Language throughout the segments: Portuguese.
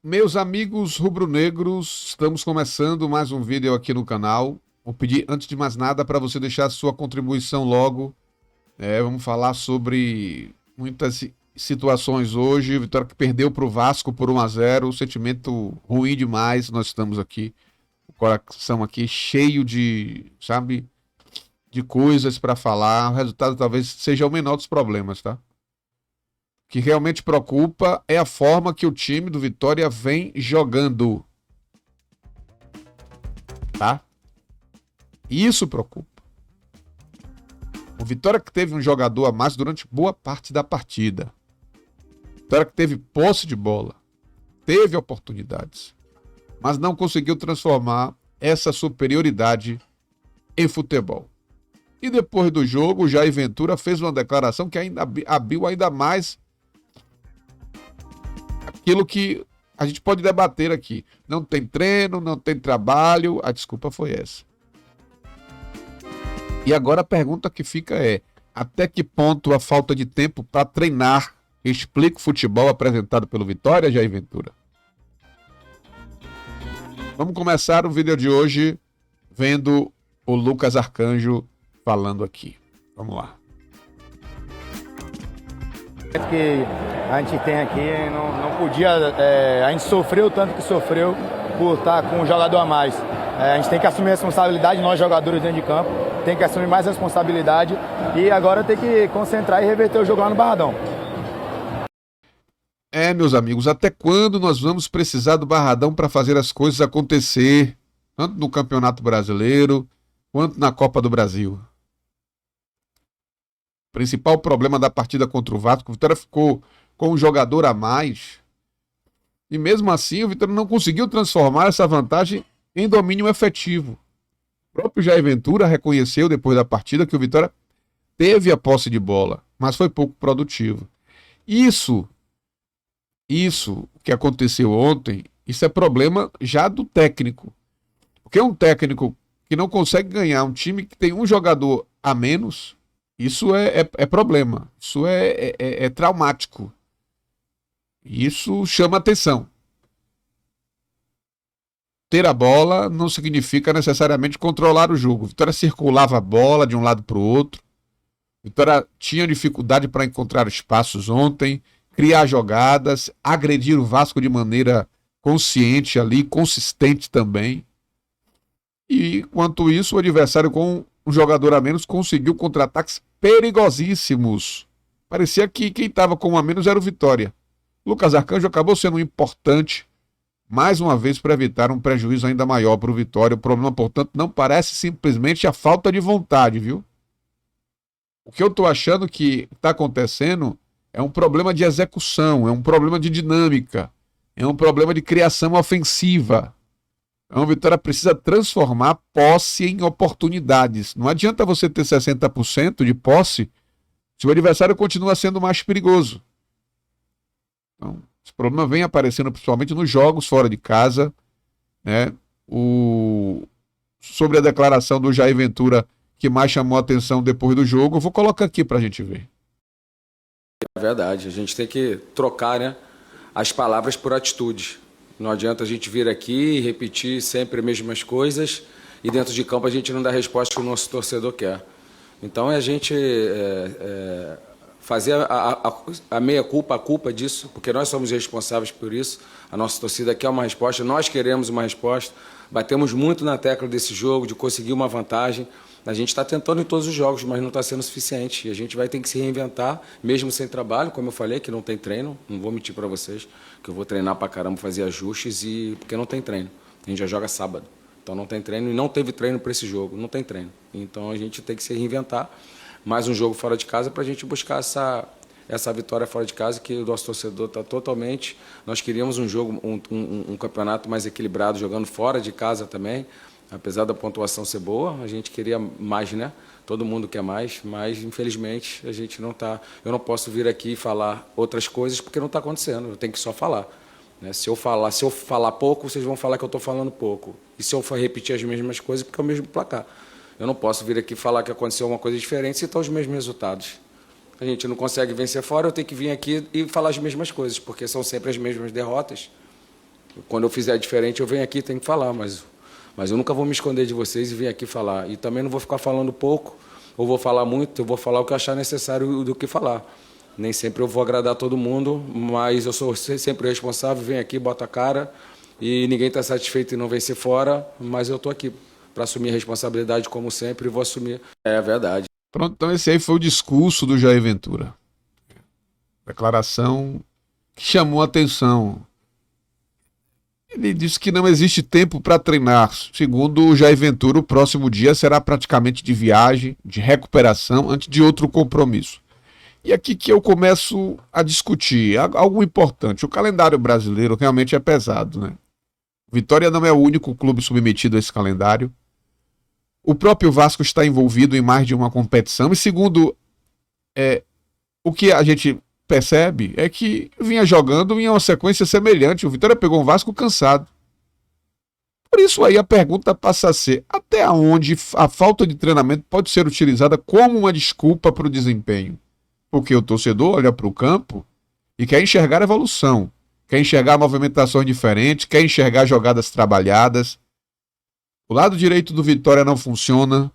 Meus amigos rubro-negros, estamos começando mais um vídeo aqui no canal. Vou pedir, antes de mais nada, para você deixar a sua contribuição logo. Vamos falar sobre muitas situações hoje. Vitória que perdeu para o Vasco por 1-0, sentimento ruim demais. Nós estamos aqui, o coração aqui cheio de, sabe, de coisas para falar. O resultado talvez seja o menor dos problemas, tá? O que realmente preocupa é a forma que o time do Vitória vem jogando, tá? Isso preocupa. O Vitória que teve um jogador a mais durante boa parte da partida. Vitória que teve posse de bola, teve oportunidades, mas não conseguiu transformar essa superioridade em futebol. E depois do jogo, o Jair Ventura fez uma declaração que ainda abriu ainda mais aquilo que a gente pode debater aqui. Não tem treino, não tem trabalho. A desculpa foi essa. E agora a pergunta que fica é: até que ponto a falta de tempo para treinar explica o futebol apresentado pelo Vitória, Jair Ventura? Vamos começar o vídeo de hoje vendo o Lucas Arcanjo falando aqui. Vamos lá. Que a gente tem aqui, não podia, a gente sofreu tanto que sofreu por estar com um jogador a mais. A gente tem que assumir a responsabilidade, nós jogadores dentro de campo, tem que assumir mais responsabilidade e agora tem que concentrar e reverter o jogo lá no Barradão. Meus amigos, até quando nós vamos precisar do Barradão para fazer as coisas acontecer, tanto no Campeonato Brasileiro quanto na Copa do Brasil? O principal problema da partida contra o Vasco, o Vitória ficou com um jogador a mais e mesmo assim o Vitória não conseguiu transformar essa vantagem em domínio efetivo. O próprio Jair Ventura reconheceu depois da partida que o Vitória teve a posse de bola, mas foi pouco produtivo. Isso que aconteceu ontem, isso é problema já do técnico. Porque um técnico que não consegue ganhar um time que tem um jogador a menos, isso é problema, isso é traumático. Isso chama atenção. Ter a bola não significa necessariamente controlar o jogo. Vitória circulava a bola de um lado para o outro. Vitória tinha dificuldade para encontrar espaços ontem, criar jogadas, agredir o Vasco de maneira consciente ali, consistente também. E, enquanto isso, o adversário com um jogador a menos conseguiu contra-ataques perigosíssimos. Parecia que quem estava com um a menos era o Vitória. Lucas Arcanjo acabou sendo importante, mais uma vez, para evitar um prejuízo ainda maior para o Vitória. O problema, portanto, não parece simplesmente a falta de vontade, viu? O que eu estou achando que está acontecendo é um problema de execução, é um problema de dinâmica, é um problema de criação ofensiva. A Vitória precisa transformar posse em oportunidades. Não adianta você ter 60% de posse se o adversário continua sendo mais perigoso. Então, esse problema vem aparecendo principalmente nos jogos fora de casa, né? Sobre a declaração do Jair Ventura, que mais chamou a atenção depois do jogo, eu vou colocar aqui para a gente ver. É verdade, a gente tem que trocar, né, as palavras por atitudes. Não adianta a gente vir aqui e repetir sempre as mesmas coisas e dentro de campo a gente não dá a resposta que o nosso torcedor quer. Então é a gente fazer a meia-culpa, a culpa disso, porque nós somos responsáveis por isso. A nossa torcida quer uma resposta, nós queremos uma resposta. Batemos muito na tecla desse jogo, de conseguir uma vantagem. A gente está tentando em todos os jogos, mas não está sendo suficiente. E a gente vai ter que se reinventar, mesmo sem trabalho, como eu falei, que não tem treino. Não vou mentir para vocês, que eu vou treinar para caramba, fazer ajustes, porque não tem treino. A gente já joga sábado, então não tem treino e não teve treino para esse jogo, não tem treino. Então a gente tem que se reinventar. Mais um jogo fora de casa para a gente buscar essa vitória fora de casa, que o nosso torcedor está totalmente... Nós queríamos um jogo, um campeonato mais equilibrado, jogando fora de casa também. Apesar da pontuação ser boa, a gente queria mais, né? Todo mundo quer mais, mas infelizmente a gente não está... Eu não posso vir aqui e falar outras coisas porque não está acontecendo, eu tenho que só falar. Né? Se eu falar pouco, vocês vão falar que eu estou falando pouco. E se eu for repetir as mesmas coisas, porque é o mesmo placar. Eu não posso vir aqui falar que aconteceu uma coisa diferente se estão os mesmos resultados. A gente não consegue vencer fora, eu tenho que vir aqui e falar as mesmas coisas, porque são sempre as mesmas derrotas. Quando eu fizer diferente, eu venho aqui, tenho que falar, mas eu nunca vou me esconder de vocês e vir aqui falar. E também não vou ficar falando pouco, ou vou falar muito, eu vou falar o que eu achar necessário do que falar. Nem sempre eu vou agradar todo mundo, mas eu sou sempre responsável, venho aqui, boto a cara, e ninguém está satisfeito em não vencer fora, mas eu estou aqui para assumir a responsabilidade como sempre e vou assumir. É verdade. Pronto, então esse aí foi o discurso do Jair Ventura. Declaração que chamou a atenção. Ele disse que não existe tempo para treinar. Segundo o Jair Ventura, o próximo dia será praticamente de viagem, de recuperação, antes de outro compromisso. E aqui que eu começo a discutir algo importante. O calendário brasileiro realmente é pesado, né? Vitória não é o único clube submetido a esse calendário. O próprio Vasco está envolvido em mais de uma competição. E segundo o que a gente percebe, é que vinha jogando em uma sequência semelhante. O Vitória pegou um Vasco cansado. Por isso aí a pergunta passa a ser: até onde a falta de treinamento pode ser utilizada como uma desculpa para o desempenho? Porque o torcedor olha para o campo e quer enxergar evolução, quer enxergar movimentações diferentes, quer enxergar jogadas trabalhadas. O lado direito do Vitória não funciona,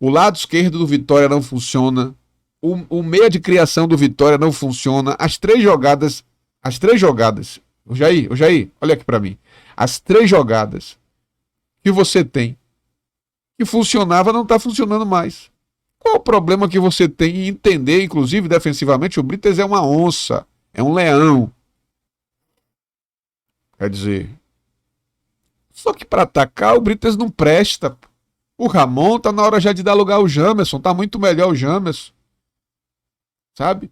o lado esquerdo do Vitória não funciona, o meia de criação do Vitória não funciona. As três jogadas, o Jair, olha aqui para mim, as três jogadas que você tem, que funcionava, não está funcionando mais. Qual o problema que você tem em entender, inclusive defensivamente, o Brites é uma onça, é um leão. Quer dizer, só que para atacar o Brites não presta. O Ramon tá na hora já de dar lugar ao Jamerson, tá muito melhor o Jamerson. Sabe?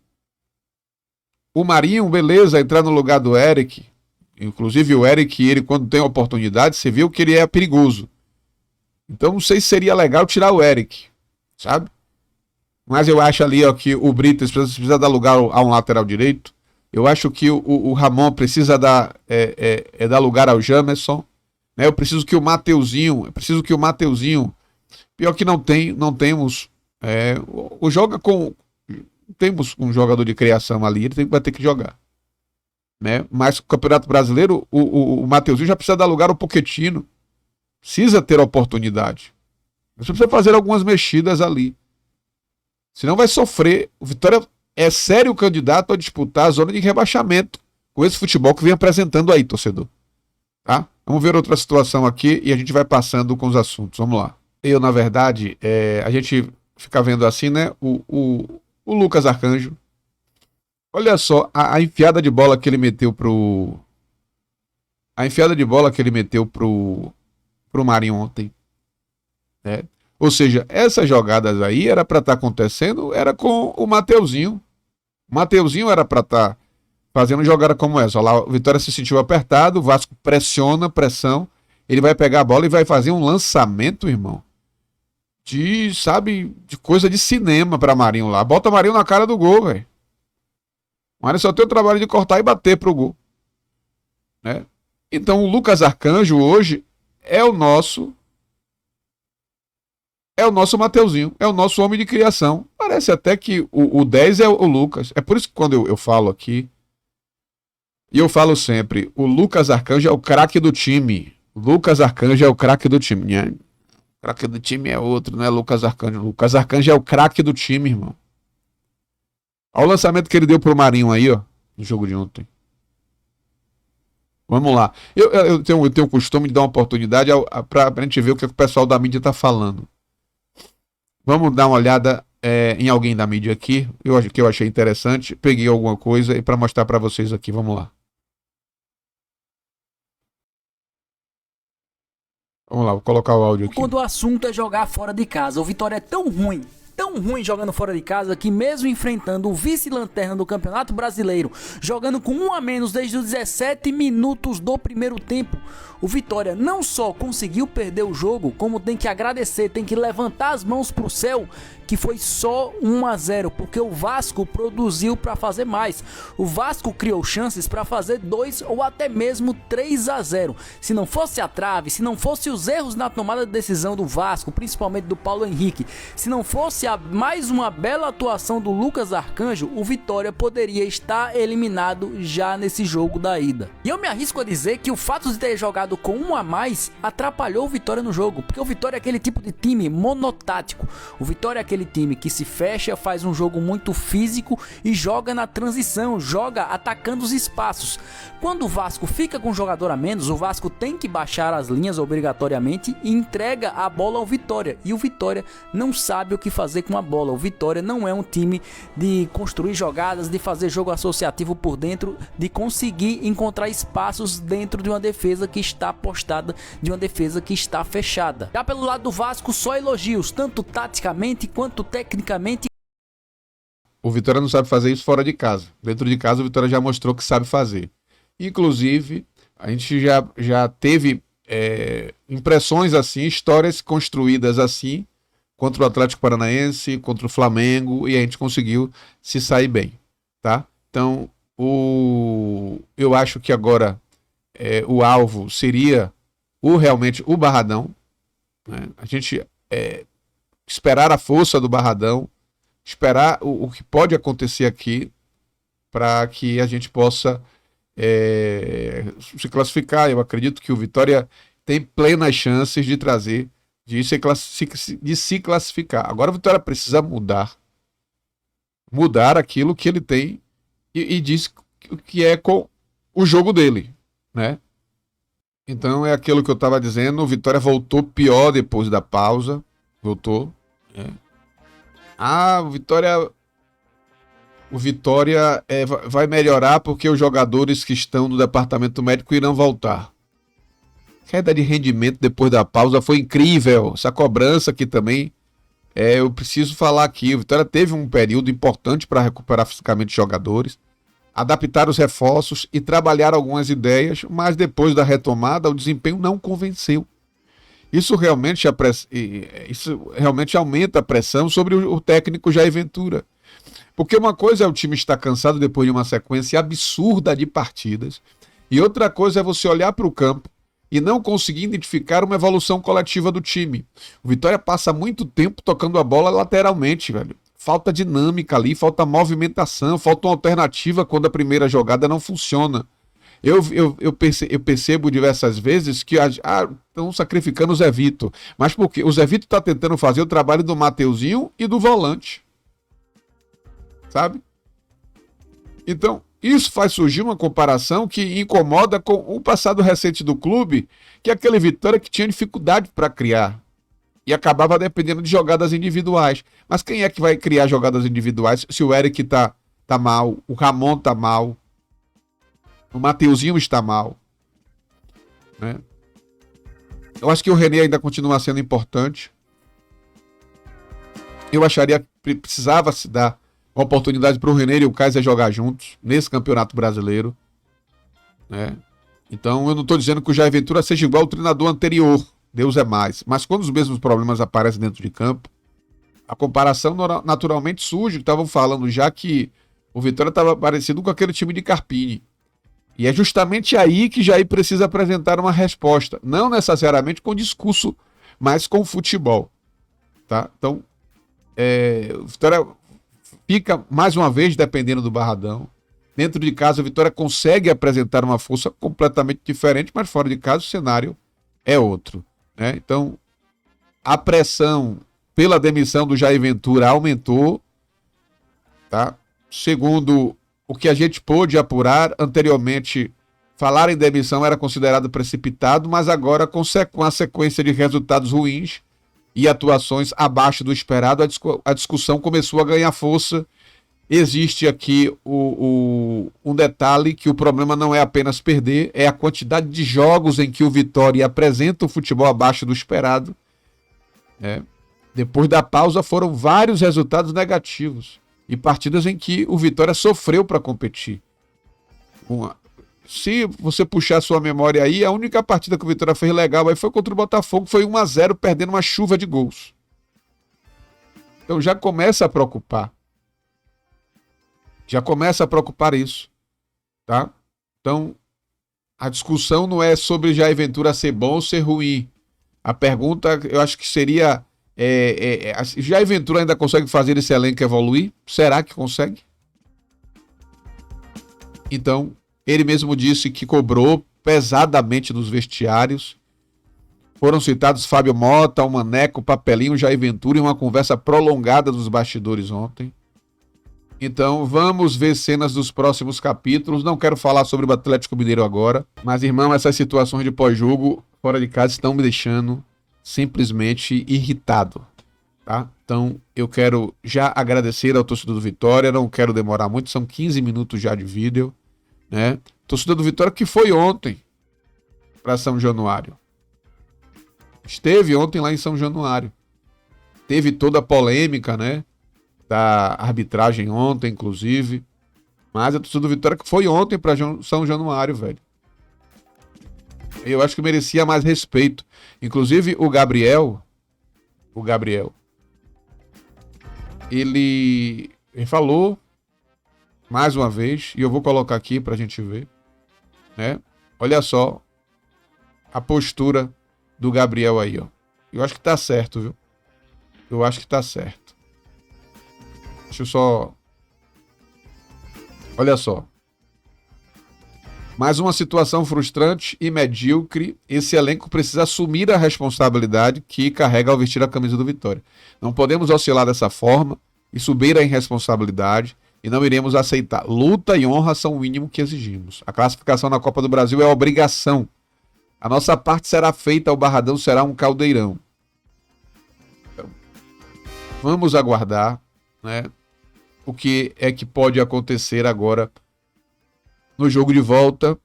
O Marinho, beleza, entrar no lugar do Eric. Inclusive o Eric, ele quando tem oportunidade, você viu que ele é perigoso. Então não sei se seria legal tirar o Eric, sabe? Mas eu acho ali, ó, que o Brites precisa dar lugar a um lateral direito. Eu acho que o Ramon precisa dar lugar ao Jamerson. Né? Eu preciso que o Mateuzinho, pior que não temos, temos um jogador de criação ali, ele vai ter que jogar. Né? Mas o Campeonato Brasileiro, o Mateuzinho já precisa dar lugar ao Pochettino. Precisa ter oportunidade. Você precisa fazer algumas mexidas ali. Senão vai sofrer. O Vitória é sério candidato a disputar a zona de rebaixamento com esse futebol que vem apresentando aí, torcedor. Tá? Vamos ver outra situação aqui e a gente vai passando com os assuntos. Vamos lá. Na verdade, a gente fica vendo assim, né? O Lucas Arcanjo. Olha só a enfiada de bola que ele meteu pro Marinho ontem. Né? Ou seja, essas jogadas aí era para estar acontecendo, era com o Mateuzinho. O Mateuzinho era para estar fazendo jogada como essa. Olha lá, o Vitória se sentiu apertado, o Vasco pressão. Ele vai pegar a bola e vai fazer um lançamento, irmão. De coisa de cinema para Marinho lá. Bota Marinho na cara do gol, velho. Marinho só tem o trabalho de cortar e bater pro gol. Né? Então o Lucas Arcanjo hoje é o nosso Mateuzinho, é o nosso homem de criação. Parece até que o 10 é o Lucas. É por isso que quando eu falo aqui, e eu falo sempre, o Lucas Arcanjo é o craque do time. O Lucas Arcanjo é o craque do time. Né? O craque do time é outro, não é Lucas Arcanjo. O Lucas Arcanjo é o craque do time, irmão. Olha o lançamento que ele deu pro Marinho aí, ó, no jogo de ontem. Vamos lá. Eu tenho o costume de dar uma oportunidade pra gente ver o que o pessoal da mídia tá falando. Vamos dar uma olhada em alguém da mídia aqui, que eu achei interessante. Peguei alguma coisa e para mostrar para vocês aqui. Vamos lá. Vamos lá, vou colocar o áudio aqui. Quando o assunto é jogar fora de casa, o Vitória é tão ruim jogando fora de casa, que mesmo enfrentando o vice-lanterna do Campeonato Brasileiro, jogando com um a menos desde os 17 minutos do primeiro tempo, o Vitória não só conseguiu perder o jogo, como tem que agradecer, tem que levantar as mãos pro céu que foi só 1-0, porque o Vasco produziu para fazer mais. O Vasco criou chances para fazer 2 ou até mesmo 3-0. Se não fosse a trave, se não fosse os erros na tomada de decisão do Vasco, principalmente do Paulo Henrique, se não fosse mais uma bela atuação do Lucas Arcanjo, o Vitória poderia estar eliminado já nesse jogo da ida. E eu me arrisco a dizer que o fato de ter jogado com 1 a mais atrapalhou o Vitória no jogo, porque o Vitória é aquele tipo de time monotático. O Vitória é aquele time que se fecha, faz um jogo muito físico e joga na transição, joga atacando os espaços. Quando o Vasco fica com um jogador a menos, o Vasco tem que baixar as linhas obrigatoriamente e entrega a bola ao Vitória. E o Vitória não sabe o que fazer com a bola. O Vitória não é um time de construir jogadas, de fazer jogo associativo por dentro, de conseguir encontrar espaços dentro de uma defesa que está postada, de uma defesa que está fechada. Já pelo lado do Vasco, só elogios, tanto taticamente quanto tecnicamente. O Vitória não sabe fazer isso fora de casa. Dentro de casa, o Vitória já mostrou que sabe fazer. Inclusive, a gente já teve impressões assim, histórias construídas assim, contra o Atlético Paranaense, contra o Flamengo, e a gente conseguiu se sair bem, tá? Então, eu acho que agora o alvo seria realmente o Barradão, né? A gente esperar a força do Barradão, esperar o que pode acontecer aqui para que a gente possa se classificar. Eu acredito que o Vitória tem plenas chances de trazer, de se classificar. Agora o Vitória precisa mudar aquilo que ele tem e diz que é com o jogo dele, né? Então é aquilo que eu estava dizendo, o Vitória voltou pior depois da pausa, voltou. O Vitória vai melhorar porque os jogadores que estão no departamento médico irão voltar. Queda de rendimento depois da pausa foi incrível. Essa cobrança aqui também, eu preciso falar aqui. O Vitória teve um período importante para recuperar fisicamente os jogadores, adaptar os reforços e trabalhar algumas ideias, mas depois da retomada o desempenho não convenceu. Isso realmente aumenta a pressão sobre o técnico Jair Ventura. Porque uma coisa é o time estar cansado depois de uma sequência absurda de partidas, e outra coisa é você olhar para o campo e não conseguir identificar uma evolução coletiva do time. O Vitória passa muito tempo tocando a bola lateralmente, velho. Falta dinâmica ali, falta movimentação, falta uma alternativa quando a primeira jogada não funciona. Eu percebo diversas vezes que estão sacrificando o Zé Vitor. Mas por quê? O Zé Vitor está tentando fazer o trabalho do Mateuzinho e do volante. Sabe? Então, isso faz surgir uma comparação que incomoda com o passado recente do clube, que é aquele Vitória que tinha dificuldade para criar e acabava dependendo de jogadas individuais. Mas quem é que vai criar jogadas individuais se o Eric tá mal, o Ramon tá mal, o Mateuzinho está mal, né? Eu acho que o René ainda continua sendo importante. Eu acharia que precisava se dar uma oportunidade para o René e o Kaiser jogar juntos nesse Campeonato Brasileiro, né? Então eu não estou dizendo que o Jair Ventura seja igual ao treinador anterior, Deus é mais, mas quando os mesmos problemas aparecem dentro de campo, a comparação naturalmente surge. Estavam falando já que o Vitória estava parecido com aquele time de Carpini, e é justamente aí que Jair precisa apresentar uma resposta, não necessariamente com discurso, mas com futebol, tá? Então o Vitória fica mais uma vez dependendo do Barradão. Dentro de casa, o Vitória consegue apresentar uma força completamente diferente, mas fora de casa o cenário é outro, né? Então, a pressão pela demissão do Jair Ventura aumentou, tá? Segundo o que a gente pôde apurar anteriormente, falar em demissão era considerado precipitado, mas agora, com a sequência de resultados ruins e atuações abaixo do esperado, a discussão começou a ganhar força. Existe aqui um detalhe, que o problema não é apenas perder, é a quantidade de jogos em que o Vitória apresenta o futebol abaixo do esperado, né? Depois da pausa foram vários resultados negativos e partidas em que o Vitória sofreu para competir. Se você puxar sua memória aí, a única partida que o Vitória fez legal aí foi contra o Botafogo, foi 1-0, perdendo uma chuva de gols. Então já começa a preocupar. Já começa a preocupar isso, tá? Então, a discussão não é sobre Jair Ventura ser bom ou ser ruim. A pergunta, eu acho que seria, Jair Ventura ainda consegue fazer esse elenco evoluir? Será que consegue? Então, ele mesmo disse que cobrou pesadamente nos vestiários. Foram citados Fábio Mota, o Maneco, o Papelinho, Jair Ventura em uma conversa prolongada dos bastidores ontem. Então, vamos ver cenas dos próximos capítulos. Não quero falar sobre o Atlético Mineiro agora, mas, irmão, essas situações de pós-jogo fora de casa estão me deixando simplesmente irritado, tá? Então, eu quero já agradecer ao torcedor do Vitória, não quero demorar muito, são 15 minutos já de vídeo, né? Torcedor do Vitória que foi ontem para São Januário. Esteve ontem lá em São Januário. Teve toda a polêmica, né? Da arbitragem ontem, inclusive. Mas a torcida do Vitória que foi ontem para São Januário, velho. Eu acho que merecia mais respeito. Inclusive o Gabriel, ele falou mais uma vez, e eu vou colocar aqui pra gente ver, né? Olha só a postura do Gabriel aí, ó. Eu acho que tá certo, viu? Eu acho que tá certo. Deixa eu só... Olha só. Mais uma situação frustrante e medíocre. Esse elenco precisa assumir a responsabilidade que carrega ao vestir a camisa do Vitória. Não podemos oscilar dessa forma e subir a irresponsabilidade e não iremos aceitar. Luta e honra são o mínimo que exigimos. A classificação na Copa do Brasil é obrigação. A nossa parte será feita, o Barradão será um caldeirão. Então, vamos aguardar, né, o que é que pode acontecer agora no jogo de volta.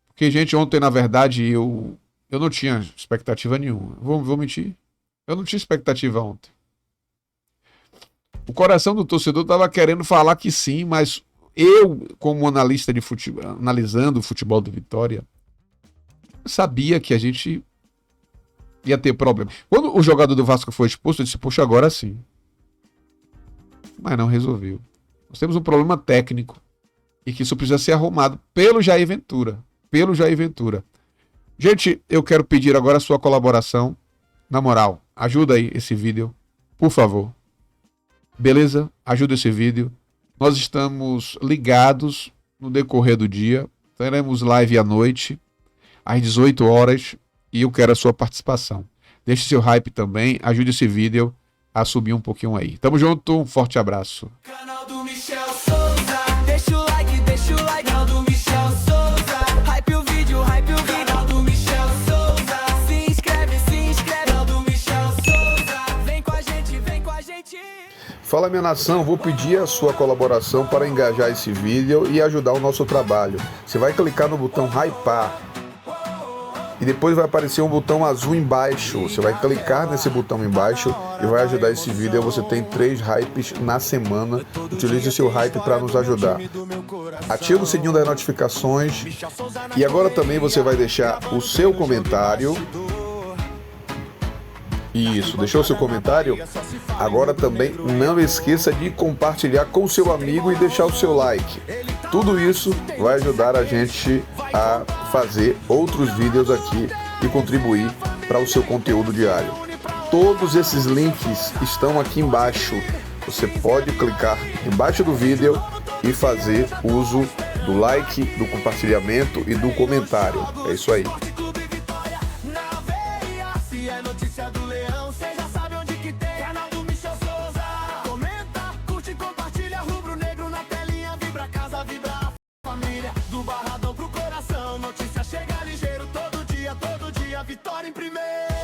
Porque, gente, ontem, na verdade, eu não tinha expectativa nenhuma. Vou mentir. Eu não tinha expectativa ontem. O coração do torcedor estava querendo falar que sim, mas eu, como analista de futebol, analisando o futebol do Vitória, sabia que a gente ia ter problema. Quando o jogador do Vasco foi expulso, eu disse, poxa, agora sim. Mas não resolveu. Nós temos um problema técnico e que isso precisa ser arrumado pelo Jair Ventura. Pelo Jair Ventura. Gente, eu quero pedir agora a sua colaboração. Na moral, ajuda aí esse vídeo, por favor. Beleza? Ajuda esse vídeo. Nós estamos ligados no decorrer do dia. Teremos live à noite, às 18 horas, e eu quero a sua participação. Deixe seu hype também, ajude esse vídeo a subir um pouquinho aí. Tamo junto, um forte abraço. Canal do Michel Souza, deixa o like, canal do Michel Souza, hype o vídeo, canal do Michel Souza, se inscreve, canal do Michel Souza, vem com a gente. Fala, minha nação, vou pedir a sua colaboração para engajar esse vídeo e ajudar o nosso trabalho. Você vai clicar no botão hypar e depois vai aparecer um botão azul embaixo. Você vai clicar nesse botão embaixo e vai ajudar esse vídeo. Você tem 3 hypes na semana. Utilize o seu hype para nos ajudar. Ativa o sininho das notificações e agora também você vai deixar o seu comentário. Isso, deixou o seu comentário? Agora também não esqueça de compartilhar com o seu amigo e deixar o seu like. Tudo isso vai ajudar a gente a fazer outros vídeos aqui e contribuir para o seu conteúdo diário. Todos esses links estão aqui embaixo. Você pode clicar embaixo do vídeo e fazer uso do like, do compartilhamento e do comentário. É isso aí. Notícia do Leão, cê já sabe onde que tem. Canal do Michel Souza. Comenta, curte, compartilha. Rubro-negro na telinha. Vibra casa, vibra a família. Do Barradão pro coração. Notícia chega ligeiro todo dia. Vitória em primeiro.